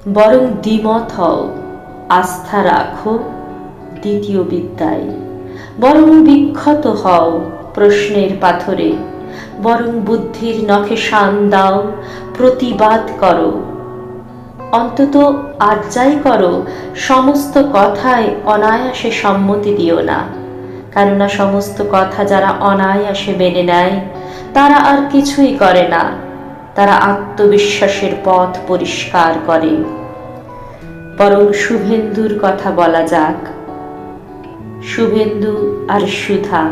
বরং দ্বিমত হও, আস্থা রাখো দ্বিতীয় বিদ্যায়। বরং বিক্ষত হও প্রশ্নের পাথরে, বরং বুদ্ধির নখে শান দাও, প্রতিবাদ করো। অন্তত আজ যাই করো, সমস্ত কথায় অনায়াসে সম্মতি দিও না। কেননা সমস্ত কথা যারা অনায়াসে মেনে নেয় তারা আর কিছুই করে না, তারা আত্মবিশ্বাসের পথ পরিষ্কার করে। বরং শুভেন্দুর কথা বলা যাক। শুভেন্দু আর সুধা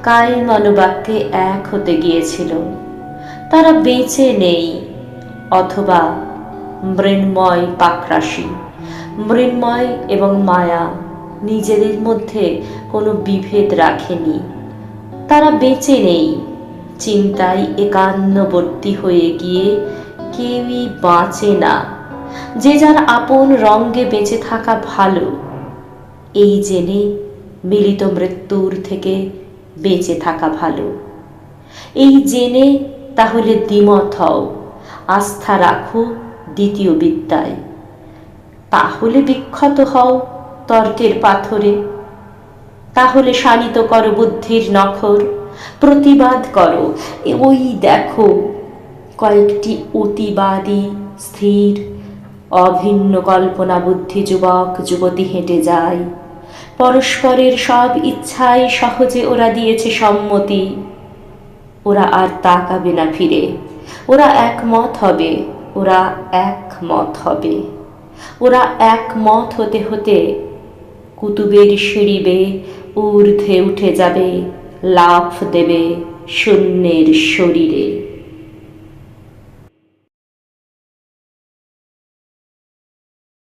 কাল মনোবাক্যে এক হতে গিয়েছিল। তারা বেঁচে নেই, অথবা মৃন্ময় পাকরাশি, মৃন্ময় এবং মায়া নিজেদের মধ্যে কোনো বিভেদ রাখেনি। তারা বেঁচে নেই, চিন্তায় একান্নবর্তী হয়ে গিয়ে কেউই বাঁচে না। যে যার আপন রঙ্গে বেঁচে থাকা ভালো, এই জেনে মিলিত মৃত্যুর থেকে বেঁচে থাকা ভালো। এই জেনে তাহলে দ্বিমত হও, আস্থা রাখো দ্বিতীয় বিদ্যায়। তাহলে বিক্ষত হও তর্কের পাথরে, তাহলে শানিত করো বুদ্ধির নখর, প্রতিবাদ করো। ওই দেখো কয়েকটি অতিবাদী স্থির অভিন্ন কল্পনা বুদ্ধি যুবক যুবতী হেঁটে যায়। পরস্পরের সব ইচ্ছায় সহজে ওরা দিয়েছে সম্মতি। ওরা আর তাকাবে না ফিরে, ওরা একমত হবে, ওরা একমত হবে। ওরা একমত হতে হতে কুতুবের সিঁড়ি বেয়ে ঊর্ধ্বে উঠে যাবে, লাফ দেবে শূন্যের শরীরে।